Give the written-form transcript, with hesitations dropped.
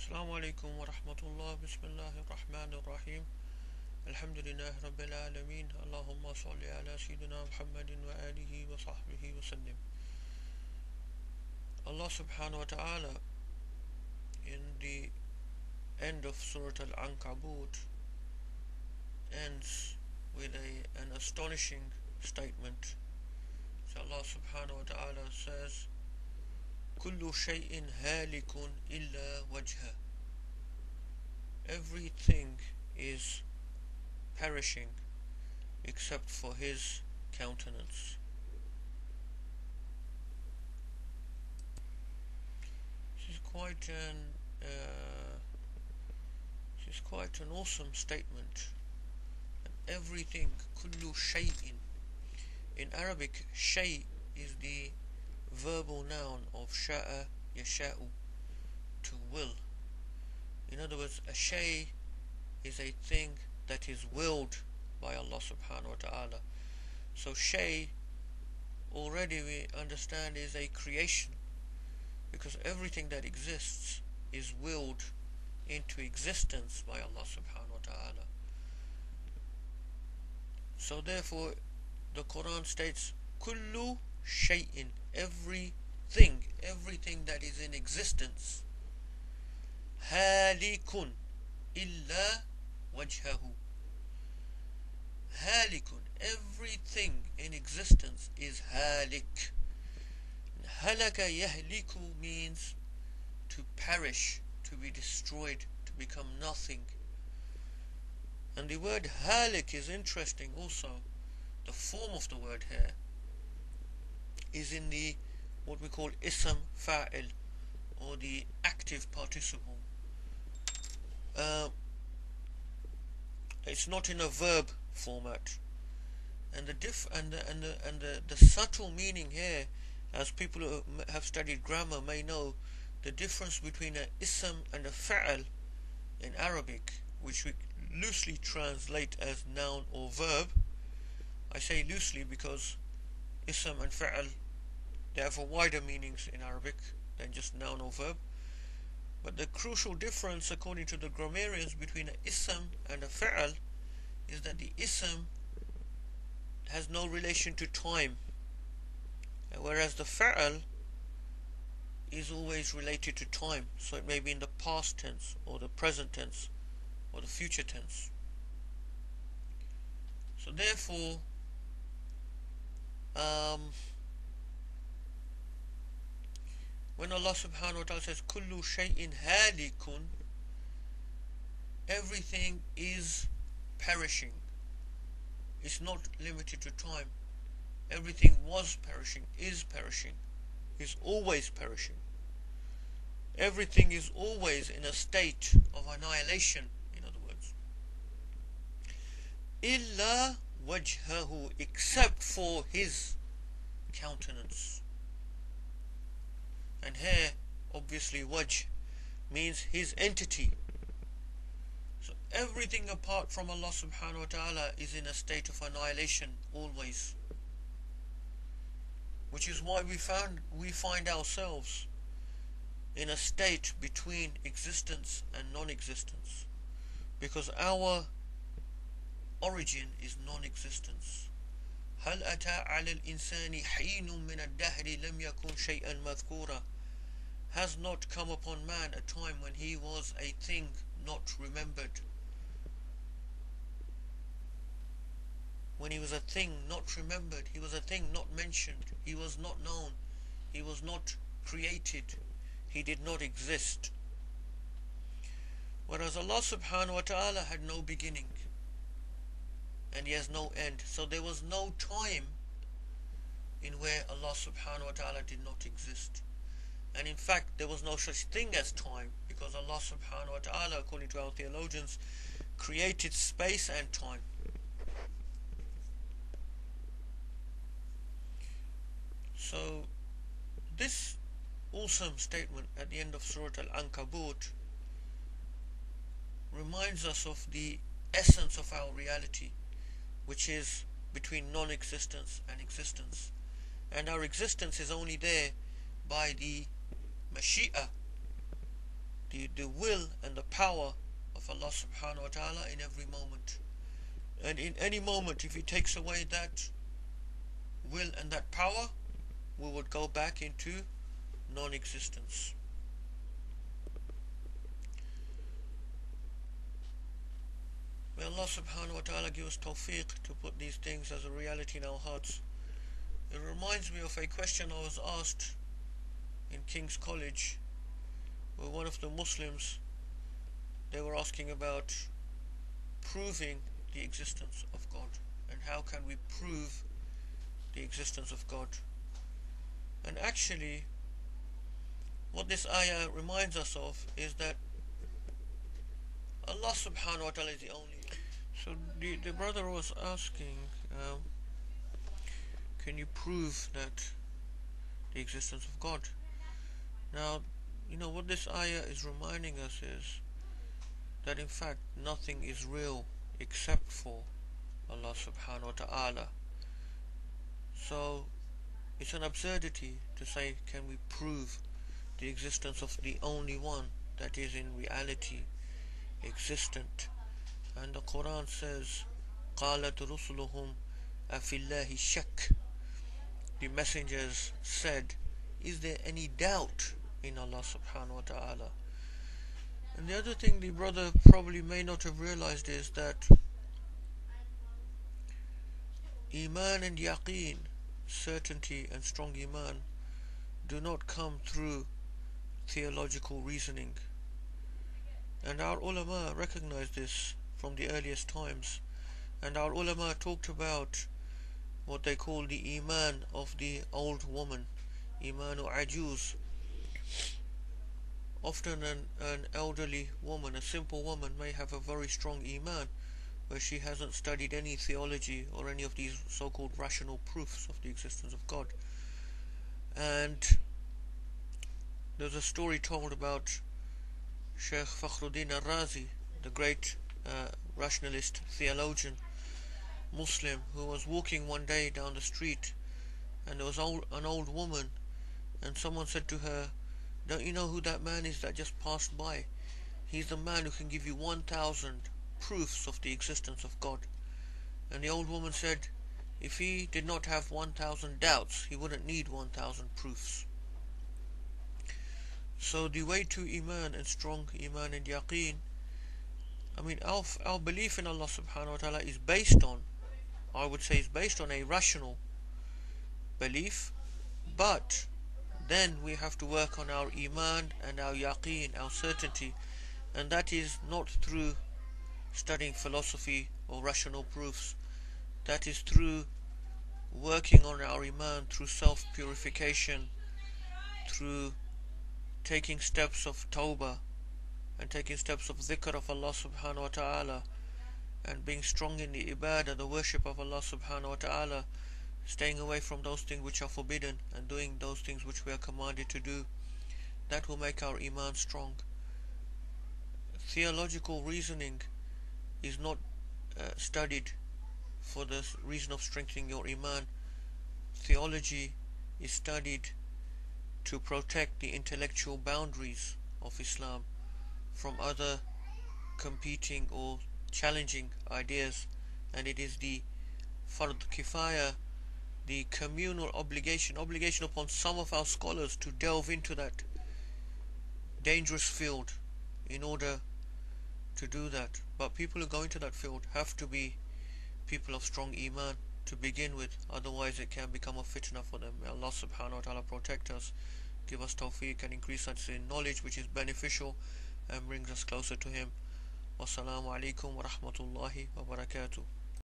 السلام عليكم ورحمة الله. بسم الله الرحمن الرحيم. الحمد لله رب العالمين. اللهم صل على سيدنا محمد وآله وصحبه وسلم. Allah subhanahu wa ta'ala in the end of Surah Al-Ankabut ends with an astonishing statement. So Allah subhanahu wa ta'ala says, كل شيء هالك إلا وجهه. Everything is perishing except for his countenance. This is quite an awesome statement. And everything, كل شيء. In Arabic, shay is the verbal noun of sha'a yasha'u, to will. In other words, a shay is a thing that is willed by Allah subhanahu wa ta'ala. So shay already we understand is a creation, because everything that exists is willed into existence by Allah subhanahu wa ta'ala. So therefore the Quran states kullu shay'in, everything that is in existence, halikun illa wajhahu. Halikun, everything in existence is halik. Halaka yahliku means to perish, to be destroyed, to become nothing. And the word halik is interesting also. The form of the word here is in the what we call ism fa'il, or the active participle. It's not in a verb format, and the subtle meaning here, as people who have studied grammar may know, the difference between an ism and a fa'al in Arabic, which we loosely translate as noun or verb. I say loosely because ism and fa'al, they have a wider meanings in Arabic than just noun or verb. But the crucial difference, according to the grammarians, between an ism and a fa'al is that the ism has no relation to time, whereas the fa'al is always related to time. So it may be in the past tense, or the present tense, or the future tense. So therefore, when Allah subhanahu wa ta'ala says kullu shay'in halikun, everything is perishing. It's not limited to time. Everything was perishing, is always perishing. Everything is always in a state of annihilation, in other words. Illa wajhahu, except for his countenance. And here, obviously, wajh means his entity. So everything apart from Allah subhanahu wa ta'ala is in a state of annihilation always. Which is why we find ourselves in a state between existence and non-existence, because our origin is non-existence. هل أتى على الإنسان حين من الدهر لم يكن شيئا مذكورا. Has not come upon man a time when he was a thing not remembered, when he was a thing not remembered, he was a thing not mentioned, he was not known, he was not created, he did not exist. Whereas Allah subhanahu wa ta'ala had no beginning and he has no end. So there was no time in where Allah subhanahu wa ta'ala did not exist. And in fact there was no such thing as time, because Allah subhanahu wa ta'ala, according to our theologians, created space and time. So this awesome statement at the end of Surah Al-Ankabut reminds us of the essence of our reality, which is between non-existence and existence. And our existence is only there by the mashi'ah, the will and the power of Allah subhanahu wa ta'ala in every moment. And in any moment, if He takes away that will and that power, we would go back into non-existence. May Allah subhanahu wa ta'ala give us tawfiq to put these things as a reality in our hearts. It reminds me of a question I was asked in King's College, where one of the Muslims, they were asking about proving the existence of God, and how can we prove the existence of God. And actually, what this ayah reminds us of is that Allah subhanahu wa ta'ala is the only. So the brother was asking, can you prove that the existence of God? Now, what this ayah is reminding us is that in fact nothing is real except for Allah subhanahu wa ta'ala. So it's an absurdity to say, can we prove the existence of the only one that is in reality existent? And the Quran says, قَالَتْ رُسُلُهُمْ أَفِي اللَّهِ شَكٍّ. The messengers said, is there any doubt in Allah subhanahu wa ta'ala? And the other thing the brother probably may not have realized is that Iman and Yaqeen, certainty and strong Iman, do not come through theological reasoning. And our ulama recognized this from the earliest times. And our ulama talked about what they call the Iman of the old woman, Imanu Ajuz. Often an elderly woman, a simple woman, may have a very strong Iman, where she hasn't studied any theology or any of these so-called rational proofs of the existence of God. And there's a story told about Sheikh Fakhruddin al-Razi, the great rationalist theologian Muslim, who was walking one day down the street, and there was an old woman, and someone said to her, don't you know who that man is that just passed by? He's the man who can give you 1,000 proofs of the existence of God. And the old woman said, if he did not have 1,000 doubts, he wouldn't need 1,000 proofs. So the way to Iman and strong Iman and Yaqeen, our belief in Allah subhanahu wa ta'ala is based on, I would say, is based on a rational belief, but then we have to work on our Iman and our Yaqeen, our certainty, and that is not through studying philosophy or rational proofs. That is through working on our Iman, through self-purification, through taking steps of tawbah and taking steps of dhikr of Allah subhanahu wa ta'ala, and being strong in the ibadah, the worship of Allah subhanahu wa ta'ala, staying away from those things which are forbidden and doing those things which we are commanded to do. That will make our Iman strong. Theological reasoning is not studied for the reason of strengthening your Iman. Theology is studied to protect the intellectual boundaries of Islam from other competing or challenging ideas, and it is the fard kifaya, the communal obligation upon some of our scholars to delve into that dangerous field in order to do that. But people who go into that field have to be people of strong Iman to begin with, otherwise it can become a fitna for them. May Allah subhanahu wa ta'ala protect us, give us tawfiq and increase us in knowledge which is beneficial and brings us closer to Him. Wassalamu alaikum wa rahmatullahi wa barakatuh.